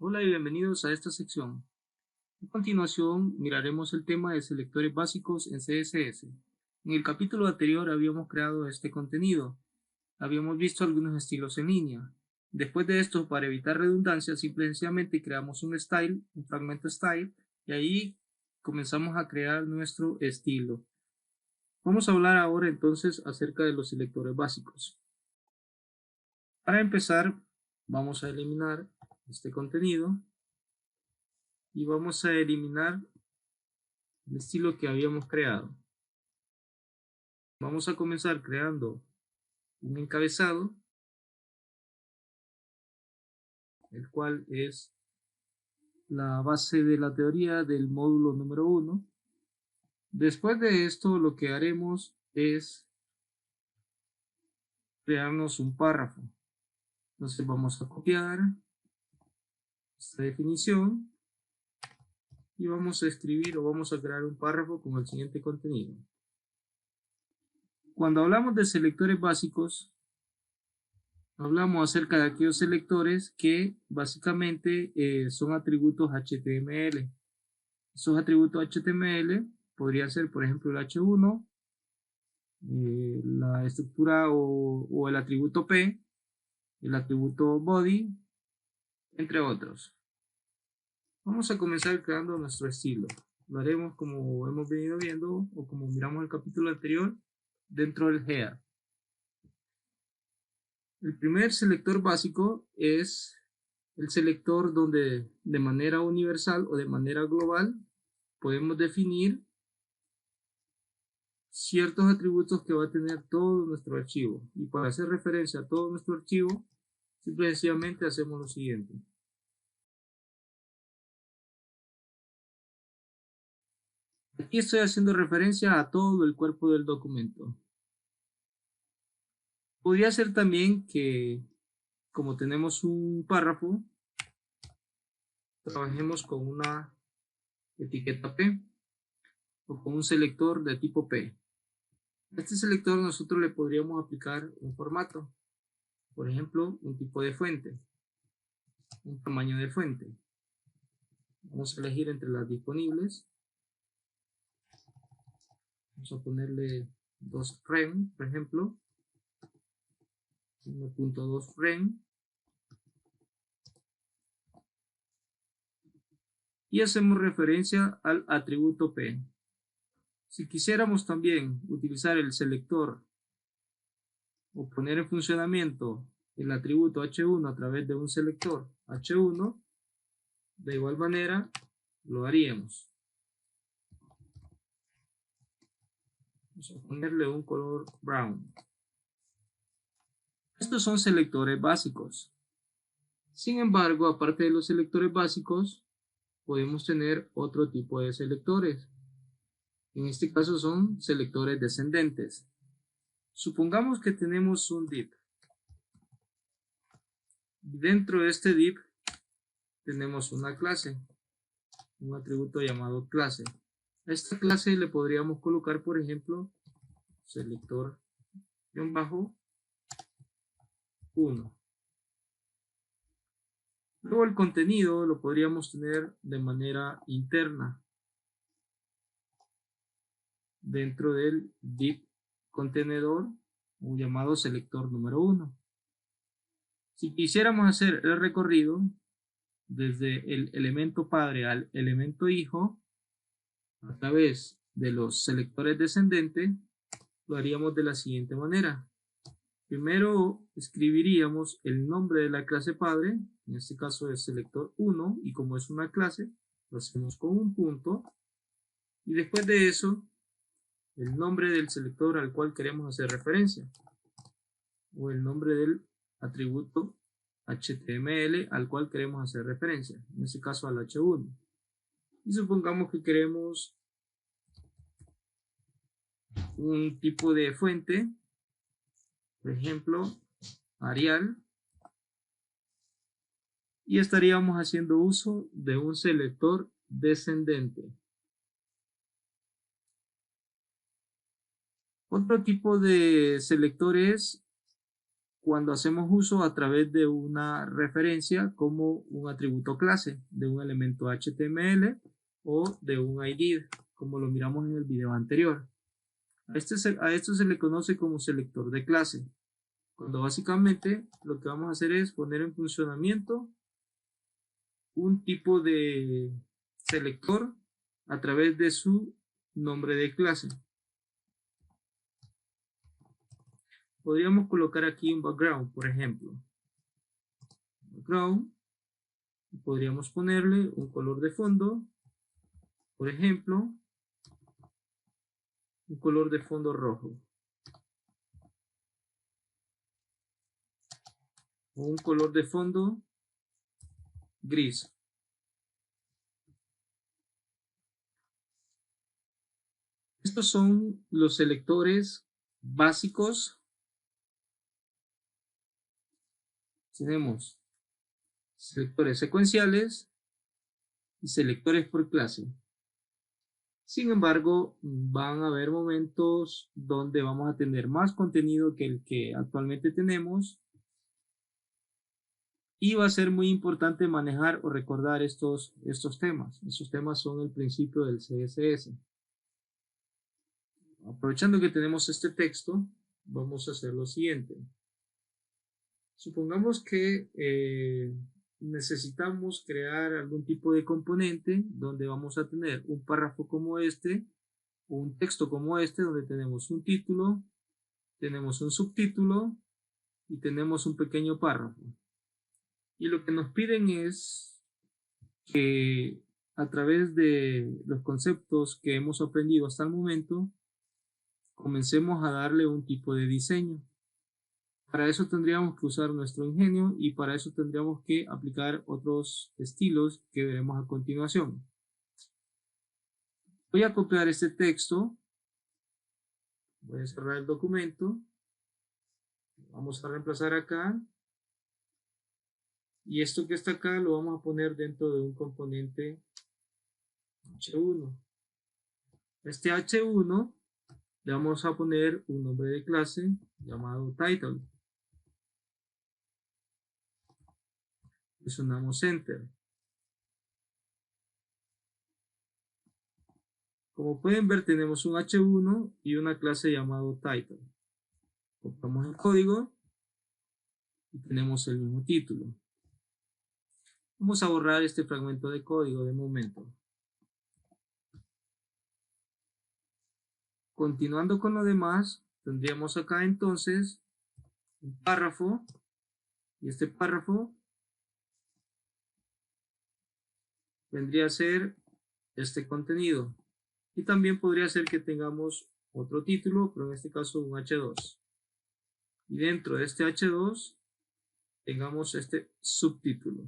Hola y bienvenidos a esta sección. A continuación miraremos el tema de selectores básicos en CSS. En el capítulo anterior habíamos creado este contenido. Habíamos visto algunos estilos en línea. Después de esto, para evitar redundancia, simple y sencillamente creamos un style, un fragmento style, y ahí comenzamos a crear nuestro estilo. Vamos a hablar ahora entonces acerca de los selectores básicos. Para empezar, vamos a eliminar este contenido y vamos a eliminar el estilo que habíamos creado. Vamos a comenzar creando un encabezado, el cual es la base de la teoría del módulo número 1. Después de esto, lo que haremos es crearnos un párrafo. Entonces vamos a copiar esta definición y vamos a escribir o vamos a crear un párrafo con el siguiente contenido. Cuando hablamos de selectores básicos, hablamos acerca de aquellos selectores que básicamente son atributos HTML. Esos atributos HTML podrían ser, por ejemplo, el H1, la estructura o el atributo P, el atributo body, entre otros. Vamos a comenzar creando nuestro estilo. Lo haremos como hemos venido viendo o como miramos en el capítulo anterior dentro del header. El primer selector básico es el selector donde de manera universal o de manera global podemos definir ciertos atributos que va a tener todo nuestro archivo. Y para hacer referencia a todo nuestro archivo, simple y sencillamente hacemos lo siguiente. Aquí estoy haciendo referencia a todo el cuerpo del documento. Podría ser también que, como tenemos un párrafo, trabajemos con una etiqueta P o con un selector de tipo P. A este selector nosotros le podríamos aplicar un formato, por ejemplo, un tipo de fuente, un tamaño de fuente. Vamos a elegir entre las disponibles. Vamos a ponerle 2 rem, por ejemplo, 1.2 rem, y hacemos referencia al atributo P. Si quisiéramos también utilizar el selector o poner en funcionamiento el atributo H1 a través de un selector H1, de igual manera lo haríamos. Vamos a ponerle un color brown. Estos son selectores básicos. Sin embargo, aparte de los selectores básicos, podemos tener otro tipo de selectores. En este caso son selectores descendentes. Supongamos que tenemos un div. Dentro de este div tenemos una clase, un atributo llamado clase. A esta clase le podríamos colocar, por ejemplo, selector-1. Luego el contenido lo podríamos tener de manera interna dentro del div contenedor llamado selector número 1. Si quisiéramos hacer el recorrido desde el elemento padre al elemento hijo a través de los selectores descendentes, lo haríamos de la siguiente manera. Primero escribiríamos el nombre de la clase padre, en este caso es selector 1, y como es una clase, lo hacemos con un punto, y después de eso, el nombre del selector al cual queremos hacer referencia, o el nombre del atributo HTML al cual queremos hacer referencia, en este caso al H1. Y supongamos que queremos un tipo de fuente, por ejemplo, Arial, y estaríamos haciendo uso de un selector descendente. Otro tipo de selector es cuando hacemos uso a través de una referencia como un atributo clase de un elemento HTML o de un ID, como lo miramos en el video anterior. A esto se le conoce como selector de clase, cuando básicamente lo que vamos a hacer es poner en funcionamiento un tipo de selector a través de su nombre de clase. Podríamos colocar aquí un background, por ejemplo. Background. Podríamos ponerle un color de fondo, por ejemplo, un color de fondo rojo. O un color de fondo gris. Estos son los selectores básicos. Tenemos selectores secuenciales y selectores por clase. Sin embargo, van a haber momentos donde vamos a tener más contenido que el que actualmente tenemos. Y va a ser muy importante manejar o recordar estos temas. Estos temas son el principio del CSS. Aprovechando que tenemos este texto, vamos a hacer lo siguiente. Supongamos que necesitamos crear algún tipo de componente donde vamos a tener un párrafo como este, un texto como este, donde tenemos un título, tenemos un subtítulo y tenemos un pequeño párrafo. Y lo que nos piden es que a través de los conceptos que hemos aprendido hasta el momento, comencemos a darle un tipo de diseño. Para eso tendríamos que usar nuestro ingenio y para eso tendríamos que aplicar otros estilos que veremos a continuación. Voy a copiar este texto, voy a cerrar el documento, vamos a reemplazar acá y esto que está acá lo vamos a poner dentro de un componente H1. Este H1 le vamos a poner un nombre de clase llamado title. Presionamos Enter. Como pueden ver, tenemos un H1 y una clase llamado title. Copiamos el código y tenemos el mismo título. Vamos a borrar este fragmento de código de momento. Continuando con lo demás, tendríamos acá entonces un párrafo y este párrafo vendría a ser este contenido. Y también podría ser que tengamos otro título, pero en este caso un H2. Y dentro de este H2 tengamos este subtítulo.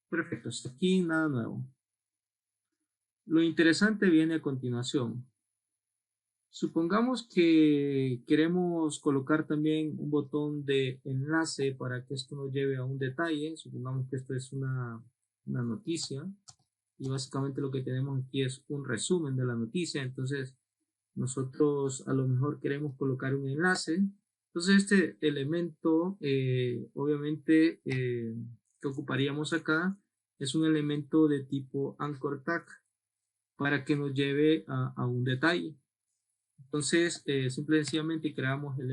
Perfecto, hasta aquí nada nuevo. Lo interesante viene a continuación. Supongamos que queremos colocar también un botón de enlace para que esto nos lleve a un detalle. Supongamos que esto es una noticia y básicamente lo que tenemos aquí es un resumen de la noticia. Entonces nosotros a lo mejor queremos colocar un enlace. Entonces este elemento obviamente que ocuparíamos acá es un elemento de tipo anchor tag para que nos lleve a un detalle. Entonces, simple y sencillamente creamos el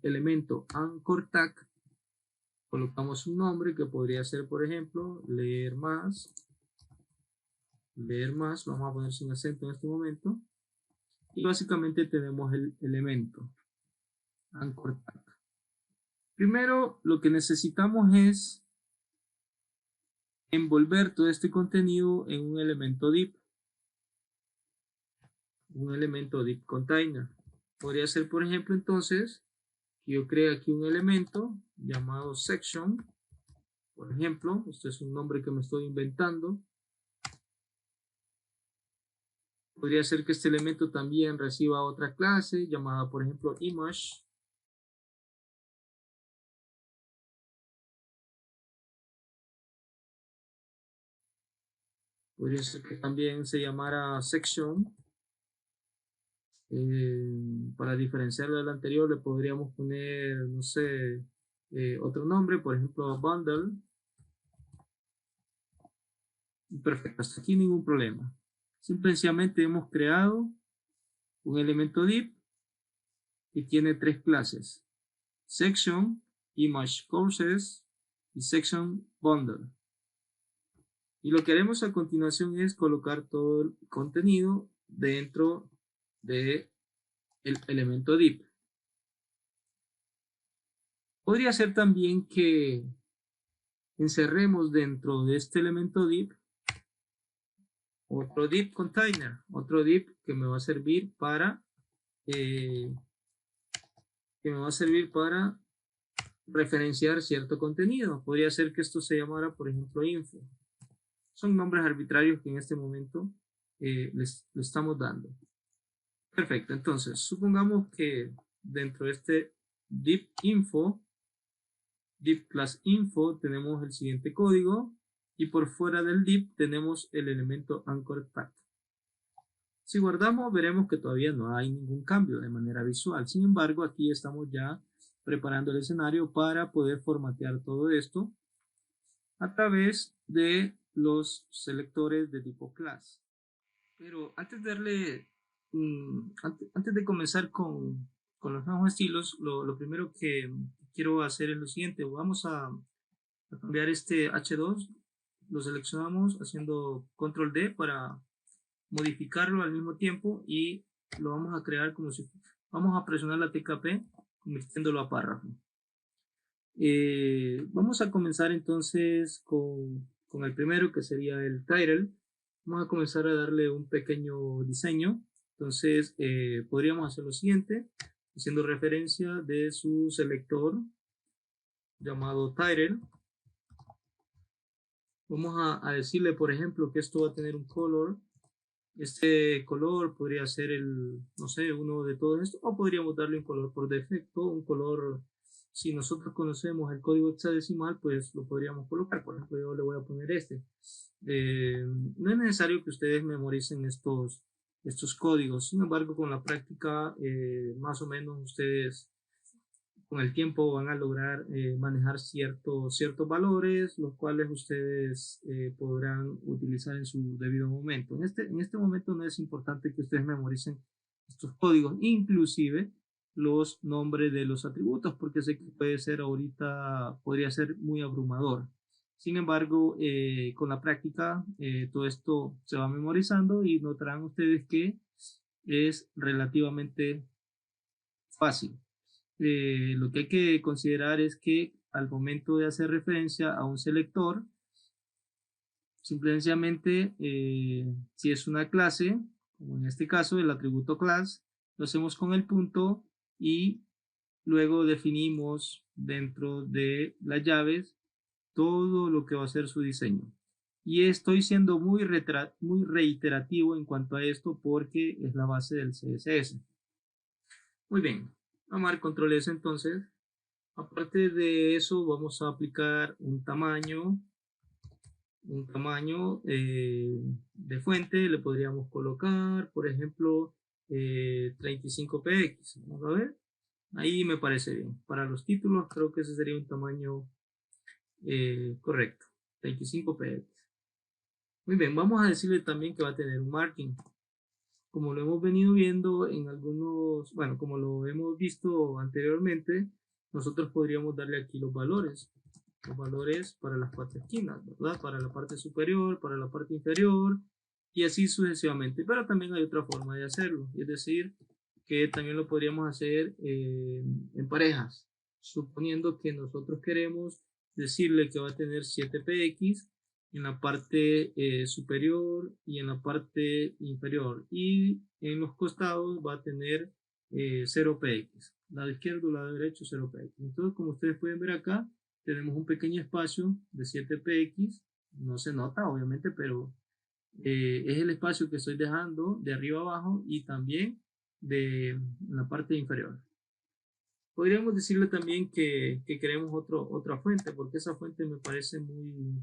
elemento anchor tag, colocamos un nombre que podría ser, por ejemplo, leer más, lo vamos a poner sin acento en este momento, y básicamente tenemos el elemento anchor tag. Primero, lo que necesitamos es envolver todo este contenido en un elemento div. Un elemento div container. Podría ser, por ejemplo, entonces, que yo cree aquí un elemento llamado section. Por ejemplo, este es un nombre que me estoy inventando. Podría ser que este elemento también reciba otra clase llamada, por ejemplo, image. Podría ser que también se llamara section. Para diferenciarlo del anterior le podríamos poner, no sé, otro nombre, por ejemplo, bundle. Perfecto, hasta aquí ningún problema. Simplemente hemos creado un elemento div que tiene tres clases: section, image courses y section bundle. Y lo que haremos a continuación es colocar todo el contenido dentro de el elemento div. Podría ser también que encerremos dentro de este elemento div otro div container, otro div que me va a servir para referenciar cierto contenido. Podría ser que esto se llamara, por ejemplo, info. Son nombres arbitrarios que en este momento le estamos dando. Perfecto, entonces supongamos que dentro de este div info, div class info, tenemos el siguiente código y por fuera del div tenemos el elemento anchor tag. Si guardamos, veremos que todavía no hay ningún cambio de manera visual. Sin embargo, aquí estamos ya preparando el escenario para poder formatear todo esto a través de los selectores de tipo class. Pero antes de darle, antes de comenzar con los nuevos estilos, lo primero que quiero hacer es lo siguiente. Vamos a cambiar este H2, lo seleccionamos haciendo control D para modificarlo al mismo tiempo y lo vamos a crear como si vamos a presionar la tecla P convirtiéndolo a párrafo. Vamos a comenzar entonces con el primero, que sería el title. Vamos a comenzar a darle un pequeño diseño. Entonces podríamos hacer lo siguiente, haciendo referencia de su selector llamado title. Vamos a decirle, por ejemplo, que esto va a tener un color. Este color podría ser no sé, uno de todos estos, o podríamos darle un color por defecto, un color, si nosotros conocemos el código hexadecimal, pues lo podríamos colocar. Por ejemplo, yo le voy a poner este. No es necesario que ustedes memoricen estos códigos, sin embargo, con la práctica, más o menos ustedes con el tiempo van a lograr manejar ciertos valores, los cuales ustedes podrán utilizar en su debido momento. En este momento no es importante que ustedes memoricen estos códigos, inclusive los nombres de los atributos, porque sé que puede ser ahorita, podría ser muy abrumador. Sin embargo, con la práctica, todo esto se va memorizando y notarán ustedes que es relativamente fácil. Lo que hay que considerar es que al momento de hacer referencia a un selector, simplemente si es una clase, como en este caso el atributo class, lo hacemos con el punto y luego definimos dentro de las llaves todo lo que va a ser su diseño. Y estoy siendo muy reiterativo en cuanto a esto porque es la base del CSS. Muy bien, vamos a dar control S entonces. Aparte de eso, vamos a aplicar un tamaño de fuente. Le podríamos colocar, por ejemplo, 35px. Vamos a ver. Ahí me parece bien. Para los títulos, creo que ese sería un tamaño correcto. 35px. Muy bien, vamos a decirle también que va a tener un margin. Como lo hemos venido viendo en algunos, bueno, como lo hemos visto anteriormente, nosotros podríamos darle aquí los valores para las cuatro esquinas, ¿verdad? Para la parte superior, para la parte inferior y así sucesivamente. Pero también hay otra forma de hacerlo, es decir, que también lo podríamos hacer en parejas, suponiendo que nosotros queremos decirle que va a tener 7px en la parte superior y en la parte inferior, y en los costados va a tener 0px, lado izquierdo, lado derecho 0px. Entonces, como ustedes pueden ver acá, tenemos un pequeño espacio de 7px, no se nota obviamente, pero es el espacio que estoy dejando de arriba abajo y también de la parte inferior. Podríamos decirle también que queremos otra fuente, porque esa fuente me parece muy,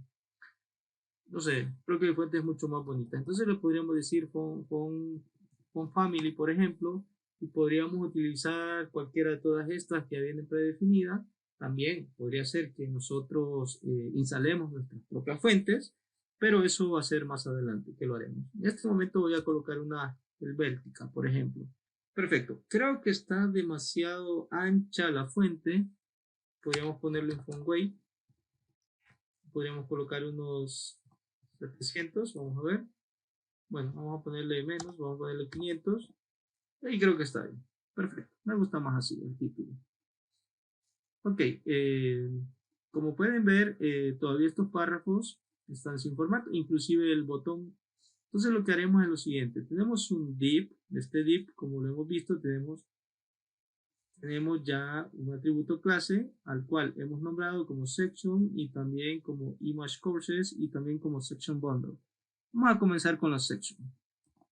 no sé, creo que la fuente es mucho más bonita. Entonces le podríamos decir font family, por ejemplo, y podríamos utilizar cualquiera de todas estas que ya vienen predefinidas. También podría ser que nosotros instalemos nuestras propias fuentes, pero eso va a ser más adelante que lo haremos. En este momento voy a colocar una helvética, por ejemplo. Perfecto. Creo que está demasiado ancha la fuente. Podríamos ponerle un font weight. Podríamos colocar unos 700. Vamos a ver. Bueno, vamos a ponerle menos. Vamos a ponerle 500. Y creo que está bien. Perfecto. Me gusta más así el título. Ok. Como pueden ver, todavía estos párrafos están sin formato. Inclusive el botón. Entonces lo que haremos es lo siguiente. Tenemos un div. Este div, como lo hemos visto, tenemos ya un atributo clase al cual hemos nombrado como section y también como image courses y también como section bundle. Vamos a comenzar con la section.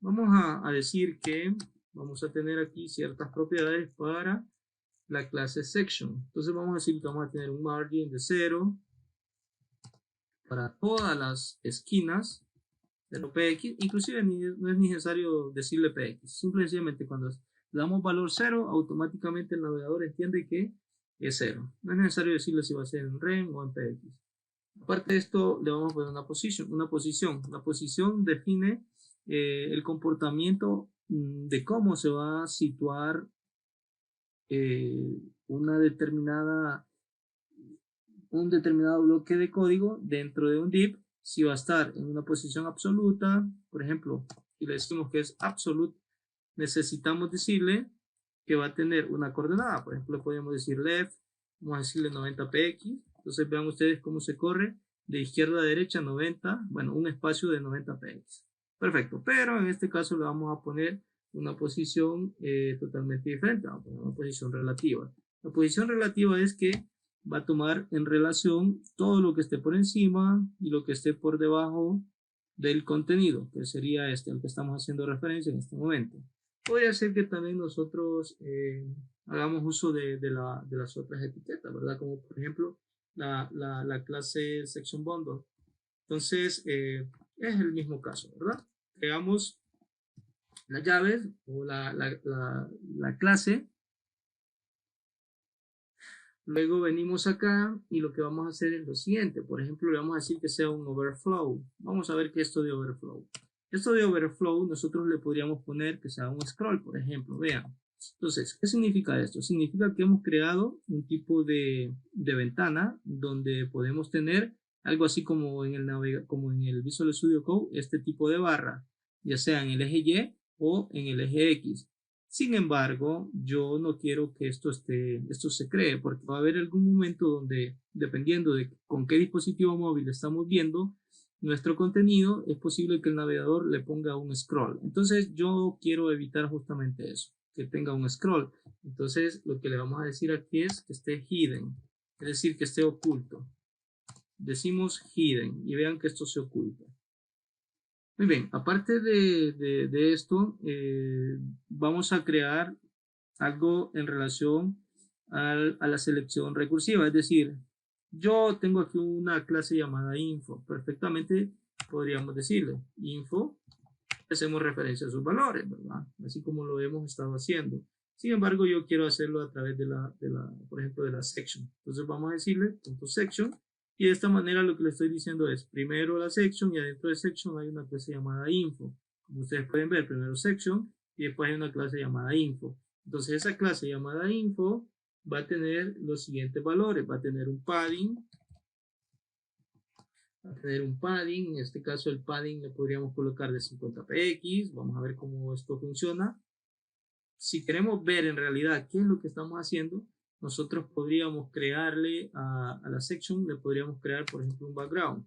Vamos a decir que vamos a tener aquí ciertas propiedades para la clase section. Entonces vamos a decir que vamos a tener un margin de 0 para todas las esquinas de lo px, inclusive no es necesario decirle px, simplemente cuando le damos valor 0, automáticamente el navegador entiende que es 0. No es necesario decirle si va a ser en rem o en px. Aparte de esto, le vamos a poner una posición. La posición define el comportamiento de cómo se va a situar un determinado bloque de código dentro de un div. Si va a estar en una posición absoluta, por ejemplo, si le decimos que es absolute, necesitamos decirle que va a tener una coordenada. Por ejemplo, podemos decir left, vamos a decirle 90 px. Entonces vean ustedes cómo se corre de izquierda a derecha 90, bueno, un espacio de 90 px. Perfecto, pero en este caso le vamos a poner una posición totalmente diferente. Vamos a poner una posición relativa. La posición relativa es que va a tomar en relación todo lo que esté por encima y lo que esté por debajo del contenido, que sería al que estamos haciendo referencia en este momento. Podría ser que también nosotros hagamos uso de las otras etiquetas, ¿verdad? Como por ejemplo la clase section bundle. Entonces es el mismo caso, ¿verdad? Creamos las llaves o la clase. Luego venimos acá y lo que vamos a hacer es lo siguiente. Por ejemplo, le vamos a decir que sea un overflow. Vamos a ver qué es esto de overflow. Esto de overflow nosotros le podríamos poner que sea un scroll, por ejemplo. Vean. Entonces, ¿qué significa esto? Significa que hemos creado un tipo de ventana donde podemos tener algo así como en el Visual Studio Code, este tipo de barra, ya sea en el eje Y o en el eje X. Sin embargo, yo no quiero que esto se cree, porque va a haber algún momento donde, dependiendo de con qué dispositivo móvil estamos viendo nuestro contenido, es posible que el navegador le ponga un scroll. Entonces, yo quiero evitar justamente eso, que tenga un scroll. Entonces, lo que le vamos a decir aquí es que esté hidden, es decir, que esté oculto. Decimos hidden y vean que esto se oculta. Muy bien, aparte de esto, vamos a crear algo en relación a la selección recursiva. Es decir, yo tengo aquí una clase llamada info. Perfectamente podríamos decirle info. Hacemos referencia a sus valores, ¿verdad? Así como lo hemos estado haciendo. Sin embargo, yo quiero hacerlo a través por ejemplo, de la section. Entonces vamos a decirle .section. Y de esta manera lo que le estoy diciendo es primero la section y adentro de section hay una clase llamada info. Como ustedes pueden ver, primero section y después hay una clase llamada info. Entonces esa clase llamada info va a tener los siguientes valores. Va a tener un padding. En este caso el padding le podríamos colocar de 50 px. Vamos a ver cómo esto funciona. Si queremos ver en realidad qué es lo que estamos haciendo, nosotros podríamos crearle a la section, le podríamos crear por ejemplo un background.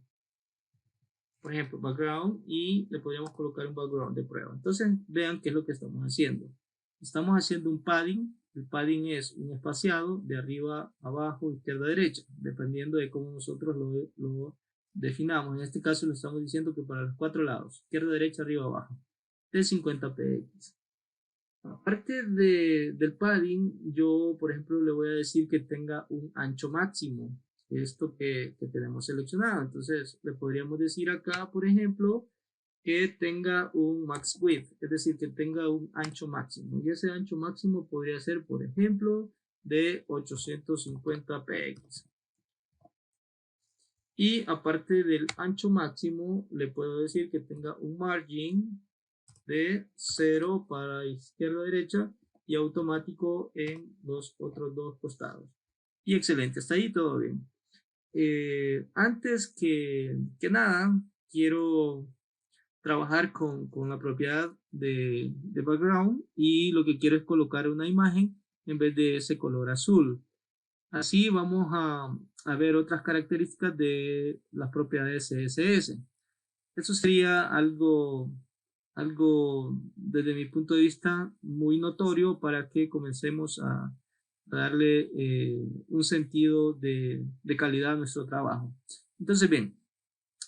Por ejemplo, background y le podríamos colocar un background de prueba. Entonces vean qué es lo que estamos haciendo. Estamos haciendo un padding. El padding es un espaciado de arriba a abajo, izquierda a derecha, dependiendo de cómo nosotros lo definamos. En este caso le estamos diciendo que para los 4 lados, izquierda, derecha, arriba, abajo, de 50 px. Aparte del padding, yo por ejemplo le voy a decir que tenga un ancho máximo, esto que tenemos seleccionado. Entonces le podríamos decir acá, por ejemplo, que tenga un max width, es decir, que tenga un ancho máximo. Y ese ancho máximo podría ser, por ejemplo, de 850 px. Y aparte del ancho máximo, le puedo decir que tenga un margin de 0 para izquierda a derecha y automático en los otros dos costados. Y excelente, hasta ahí todo bien. Antes que nada, quiero trabajar con la propiedad de background y lo que quiero es colocar una imagen en vez de ese color azul. Así vamos a ver otras características de las propiedades CSS. Eso sería algo desde mi punto de vista muy notorio para que comencemos a darle un sentido de calidad a nuestro trabajo. Entonces, bien,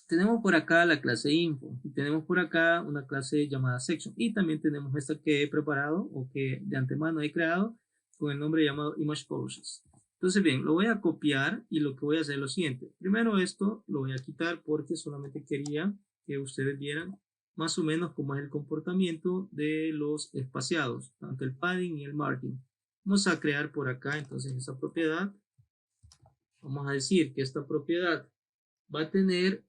tenemos por acá la clase info y tenemos por acá una clase llamada section y también tenemos esta que he preparado o que de antemano he creado con el nombre llamado image courses. Entonces bien, lo voy a copiar y lo que voy a hacer es lo siguiente. Primero esto lo voy a quitar porque solamente quería que ustedes vieran más o menos cómo es el comportamiento de los espaciados, tanto el padding y el margin. Vamos a crear por acá entonces esa propiedad. Vamos a decir que esta propiedad va a tener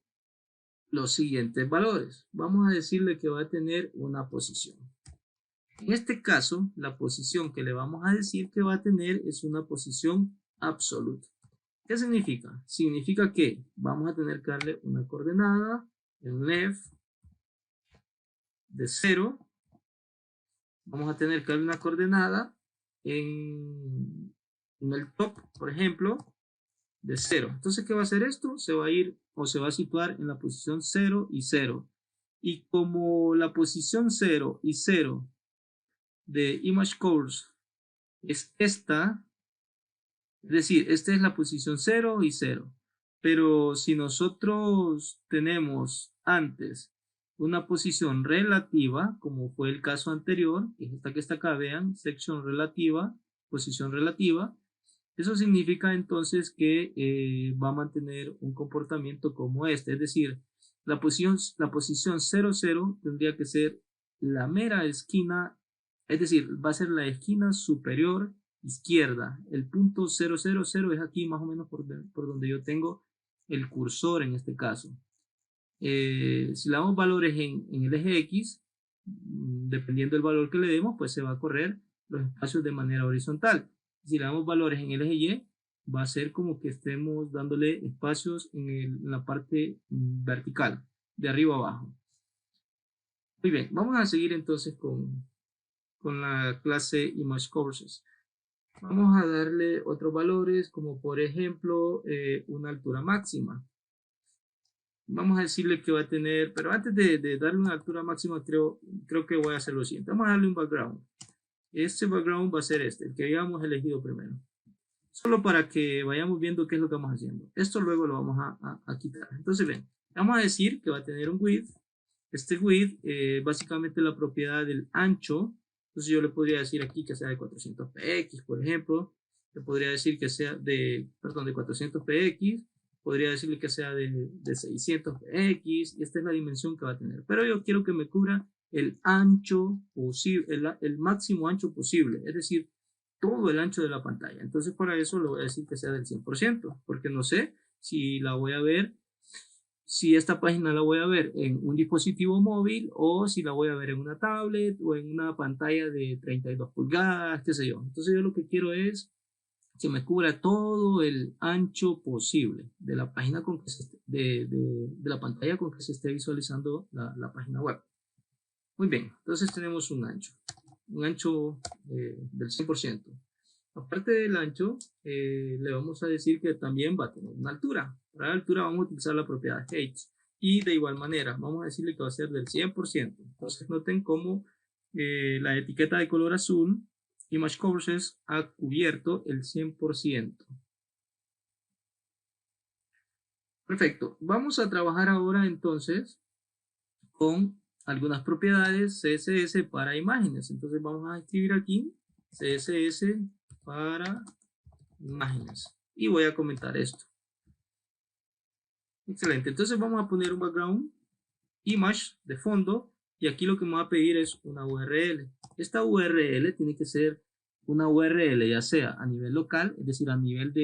los siguientes valores. Vamos a decirle que va a tener una posición. En este caso, la posición que le vamos a decir que va a tener es una posición absoluta. ¿Qué significa? Significa que vamos a tener que darle una coordenada en left de 0. Vamos a tener que darle una coordenada en el top, por ejemplo, de 0. Entonces, ¿qué va a hacer esto? Se va a ir o se va a situar en la posición 0 y 0. Y como la posición 0 y 0 de image course es esta, es decir, esta es la posición 0 y 0. Pero si nosotros tenemos antes una posición relativa, como fue el caso anterior, que es esta que está acá, vean, section relativa, posición relativa, eso significa entonces que va a mantener un comportamiento como este, es decir, la posición 0, 0 tendría que ser la mera esquina, es decir, va a ser la esquina superior izquierda. El punto 0, 0, 0 es aquí más o menos por donde yo tengo el cursor en este caso. Si le damos valores en el eje X, dependiendo del valor que le demos, pues se va a correr los espacios de manera horizontal. Si le damos valores en el eje Y, va a ser como que estemos dándole espacios en la parte vertical, de arriba a abajo. Muy bien, vamos a seguir entonces con la clase Image Courses. Vamos a darle otros valores, como por ejemplo una altura máxima. Vamos a decirle que va a tener, pero antes de darle una altura máxima, creo que voy a hacer lo siguiente. Vamos a darle un background. Este background va a ser este, el que habíamos elegido primero. Solo para que vayamos viendo qué es lo que vamos haciendo. Esto luego lo vamos a quitar. Entonces, ven, vamos a decir que va a tener un width. Este width, básicamente la propiedad del ancho. Entonces yo le podría decir aquí que sea de 400 px, por ejemplo. Le podría decir que sea de 400 px. Podría decirle que sea de 600 px. Y esta es la dimensión que va a tener. Pero yo quiero que me cubra el ancho posible, el máximo ancho posible. Es decir, todo el ancho de la pantalla. Entonces para eso le voy a decir que sea del 100%, porque no sé si la voy a ver, si esta página la voy a ver en un dispositivo móvil o si la voy a ver en una tablet o en una pantalla de 32 pulgadas, qué sé yo. Entonces yo lo que quiero es que me cubra todo el ancho posible de la página con que de la pantalla con que se esté visualizando la página web. Muy bien, entonces tenemos un ancho del 100%. Aparte del ancho, le vamos a decir que también va a tener una altura. Para la altura vamos a utilizar la propiedad height. Y de igual manera, vamos a decirle que va a ser del 100%. Entonces noten cómo la etiqueta de color azul, Image Courses, ha cubierto el 100%. Perfecto. Vamos a trabajar ahora entonces con algunas propiedades CSS para imágenes. Entonces vamos a escribir aquí CSS para imágenes. Y voy a comentar esto. Excelente. Entonces vamos a poner un background image de fondo, y aquí lo que me va a pedir es una URL. Esta URL tiene que ser una URL ya sea a nivel local, es decir, a nivel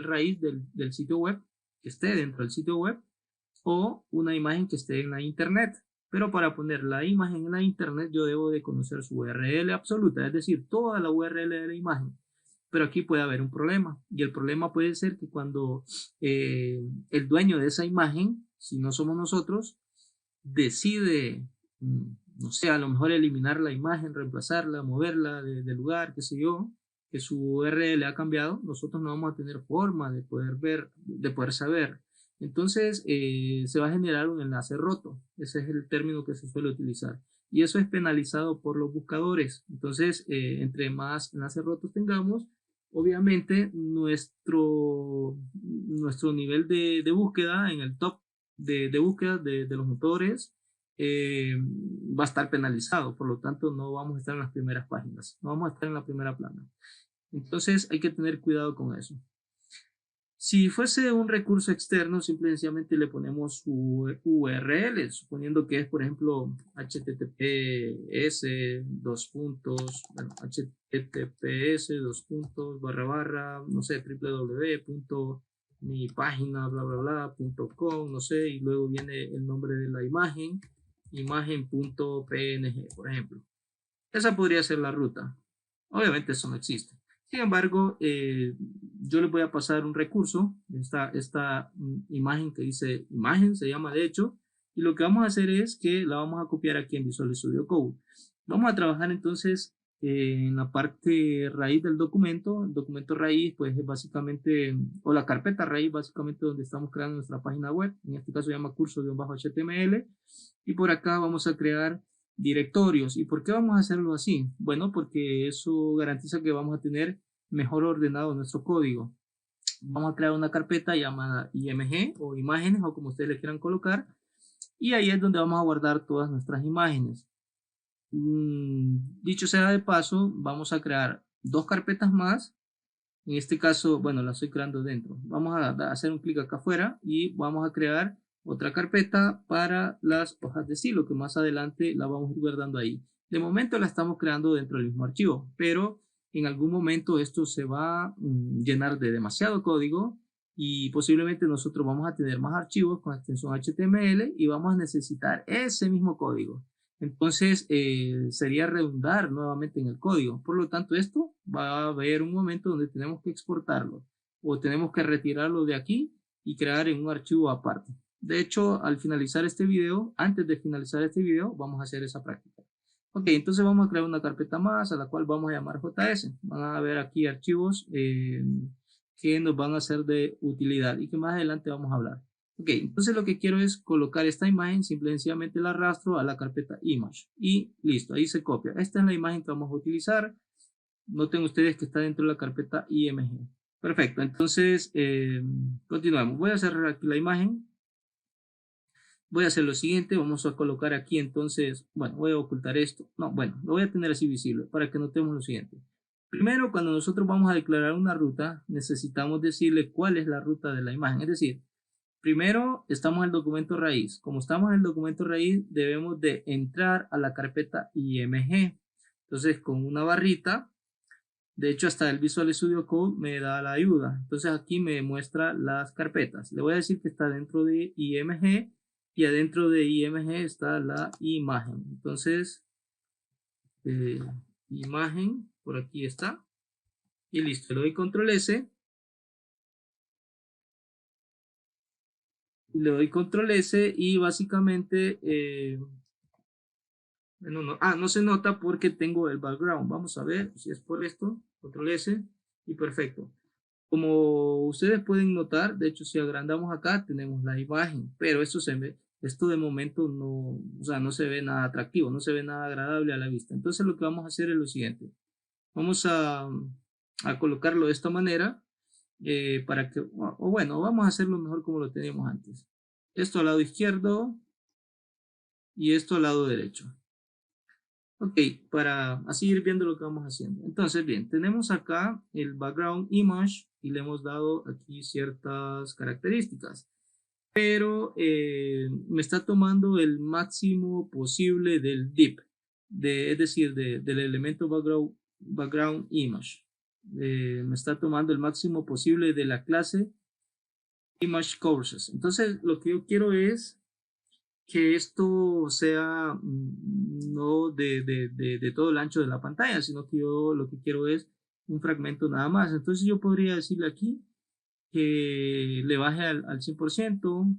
raíz del sitio web, que esté dentro del sitio web, o una imagen que esté en la internet. Pero para poner la imagen en la internet yo debo de conocer su URL absoluta, es decir, toda la URL de la imagen. Pero aquí puede haber un problema, y el problema puede ser que cuando el dueño de esa imagen, si no somos nosotros, decide, no sé, a lo mejor eliminar la imagen, reemplazarla, moverla de lugar, qué sé yo, que su URL ha cambiado, nosotros no vamos a tener forma de poder ver, de poder saber. Entonces se va a generar un enlace roto. Ese es el término que se suele utilizar. Y eso es penalizado por los buscadores. Entonces, entre más enlaces rotos tengamos, obviamente nuestro nivel de búsqueda en el top de búsqueda de los motores va a estar penalizado. Por lo tanto, no vamos a estar en las primeras páginas. No vamos a estar en la primera plana. Entonces, hay que tener cuidado con eso. Si fuese un recurso externo, simplemente le ponemos su URL, suponiendo que es, por ejemplo, https no sé, www.mipagina bla bla bla.com, no sé, y luego viene el nombre de la imagen, imagen.png, por ejemplo. Esa podría ser la ruta. Obviamente eso no existe. Sin embargo, yo les voy a pasar un recurso, esta imagen que dice imagen, se llama de hecho, y lo que vamos a hacer es que la vamos a copiar aquí en Visual Studio Code. Vamos a trabajar entonces en la parte raíz del documento. El documento raíz pues es básicamente, o la carpeta raíz básicamente donde estamos creando nuestra página web. En este caso se llama curso-html, y por acá vamos a crear directorios. ¿Y por qué vamos a hacerlo así? Bueno, porque eso garantiza que vamos a tener mejor ordenado nuestro código. Vamos a crear una carpeta llamada img o imágenes, o como ustedes le quieran colocar, y ahí es donde vamos a guardar todas nuestras imágenes. Dicho sea de paso, vamos a crear dos carpetas más. En este caso, bueno, las estoy creando dentro. Vamos a hacer un clic acá afuera y vamos a crear otra carpeta para las hojas de estilo, que más adelante la vamos a ir guardando ahí. De momento la estamos creando dentro del mismo archivo, pero en algún momento esto se va a llenar de demasiado código, y posiblemente nosotros vamos a tener más archivos con extensión HTML y vamos a necesitar ese mismo código. Entonces sería redundar nuevamente en el código. Por lo tanto, esto va a haber un momento donde tenemos que exportarlo o tenemos que retirarlo de aquí y crear en un archivo aparte. De hecho, al finalizar este video, antes de finalizar este video, vamos a hacer esa práctica. Ok, entonces vamos a crear una carpeta más a la cual vamos a llamar JS. Van a ver aquí archivos que nos van a ser de utilidad y que más adelante vamos a hablar. Ok, entonces lo que quiero es colocar esta imagen, simplemente la arrastro a la carpeta image y listo, ahí se copia. Esta es la imagen que vamos a utilizar. Noten ustedes que está dentro de la carpeta img. Perfecto, entonces continuamos. Voy a cerrar aquí la imagen. Voy a hacer lo siguiente, vamos a colocar aquí entonces, bueno, voy a ocultar esto. No, bueno, lo voy a tener así visible para que notemos lo siguiente. Primero, cuando nosotros vamos a declarar una ruta, necesitamos decirle cuál es la ruta de la imagen. Es decir, primero estamos en el documento raíz. Como estamos en el documento raíz, debemos de entrar a la carpeta img. Entonces, con una barrita, de hecho hasta el Visual Studio Code me da la ayuda. Entonces aquí me muestra las carpetas. Le voy a decir que está dentro de img y adentro de img está la imagen. Entonces, imagen, por aquí está. Y listo, le doy control S. Le doy control S y básicamente no se nota porque tengo el background. Vamos a ver si es por esto. Control S y perfecto. Como ustedes pueden notar, de hecho si agrandamos acá tenemos la imagen, pero esto de momento no, o sea, no se ve nada atractivo, no se ve nada agradable a la vista. Entonces lo que vamos a hacer es lo siguiente. Vamos a colocarlo de esta manera para que, o bueno, vamos a hacerlo mejor como lo teníamos antes. Esto al lado izquierdo y esto al lado derecho. Ok, para así ir viendo lo que vamos haciendo. Entonces, bien, tenemos acá el background image y le hemos dado aquí ciertas características. pero me está tomando el máximo posible del div, es decir, del elemento background image. Me está tomando el máximo posible de la clase image courses. Entonces, lo que yo quiero es que esto sea no de todo el ancho de la pantalla, sino que yo lo que quiero es un fragmento nada más. Entonces, yo podría decirle aquí que le baje al 100%,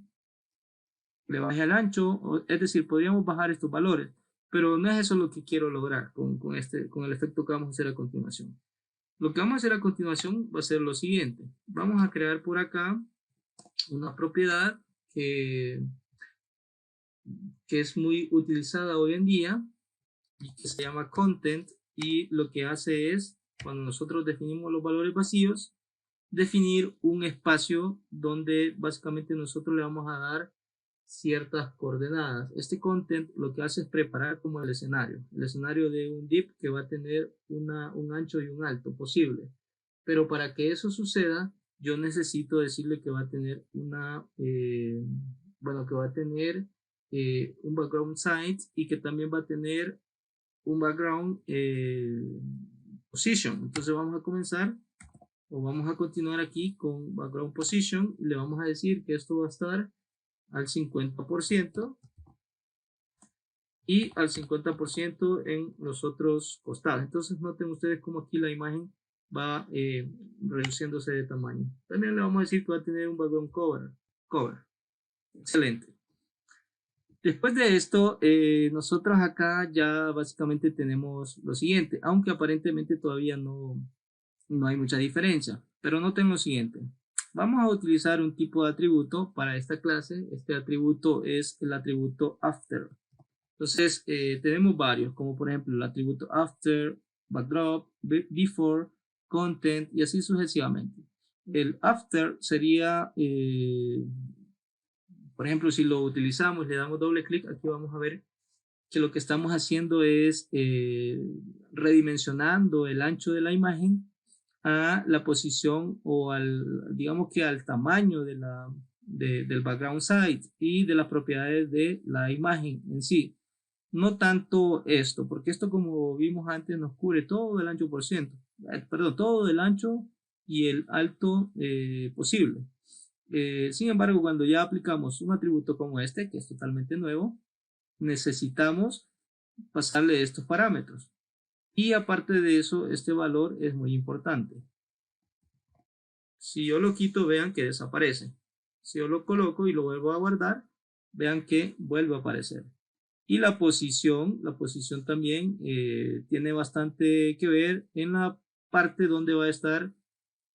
le baje al ancho, es decir, podríamos bajar estos valores, pero no es eso lo que quiero lograr con el efecto que vamos a hacer a continuación. Lo que vamos a hacer a continuación va a ser lo siguiente. Vamos a crear por acá una propiedad que es muy utilizada hoy en día y que se llama content, y lo que hace es, cuando nosotros definimos los valores vacíos, definir un espacio donde básicamente nosotros le vamos a dar ciertas coordenadas. Este content lo que hace es preparar como el escenario de un div que va a tener un ancho y un alto posible. Pero para que eso suceda, yo necesito decirle que va a tener un background size, y que también va a tener un background position. Entonces vamos a continuar aquí con background position, y le vamos a decir que esto va a estar al 50% y al 50% en los otros costados. Entonces noten ustedes cómo aquí la imagen va reduciéndose de tamaño. También le vamos a decir que va a tener un background cover. Excelente. Después de esto, nosotros acá ya básicamente tenemos lo siguiente, aunque aparentemente todavía no hay mucha diferencia, pero noten lo siguiente. Vamos a utilizar un tipo de atributo para esta clase. Este atributo es el atributo after. Entonces, tenemos varios, como por ejemplo el atributo after, backdrop, before, content, y así sucesivamente. El after sería, por ejemplo, si lo utilizamos, le damos doble clic, aquí vamos a ver que lo que estamos haciendo es redimensionando el ancho de la imagen a la posición o digamos que al tamaño del background size y de las propiedades de la imagen en sí. No tanto esto, porque esto, como vimos antes, nos cubre todo el ancho todo el ancho y el alto posible. Sin embargo, cuando ya aplicamos un atributo como este, que es totalmente nuevo, necesitamos pasarle estos parámetros. Y aparte de eso, este valor es muy importante. Si yo lo quito, vean que desaparece. Si yo lo coloco y lo vuelvo a guardar, vean que vuelve a aparecer. Y la posición también tiene bastante que ver en la parte donde va a estar,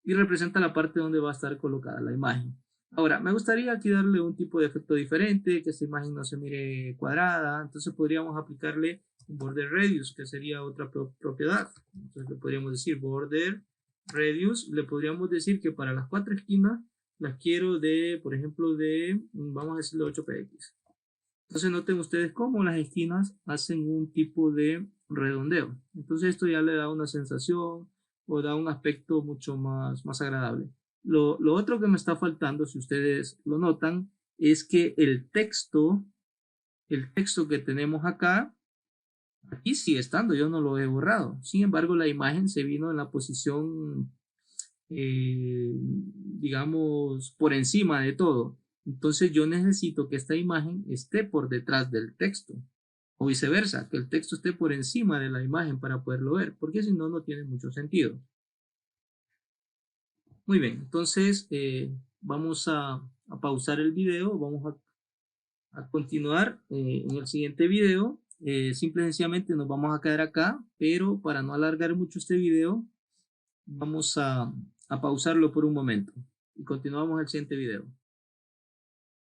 y representa la parte donde va a estar colocada la imagen. Ahora, me gustaría aquí darle un tipo de efecto diferente, que esta imagen no se mire cuadrada. Entonces podríamos aplicarle un border radius, que sería otra propiedad. Entonces le podríamos decir border radius. Le podríamos decir que para las 4 esquinas las quiero por ejemplo, vamos a decirle 8px. Entonces noten ustedes cómo las esquinas hacen un tipo de redondeo. Entonces esto ya le da una sensación o da un aspecto mucho más agradable. Lo otro que me está faltando, si ustedes lo notan, es que el texto que tenemos acá, aquí sigue estando, yo no lo he borrado. Sin embargo, la imagen se vino en la posición, digamos, por encima de todo. Entonces yo necesito que esta imagen esté por detrás del texto, o viceversa, que el texto esté por encima de la imagen para poderlo ver, porque si no, no tiene mucho sentido. Muy bien, entonces vamos a pausar el video, vamos a continuar en el siguiente video. Simple y sencillamente nos vamos a quedar acá, pero para no alargar mucho este video, vamos a pausarlo por un momento y continuamos el siguiente video.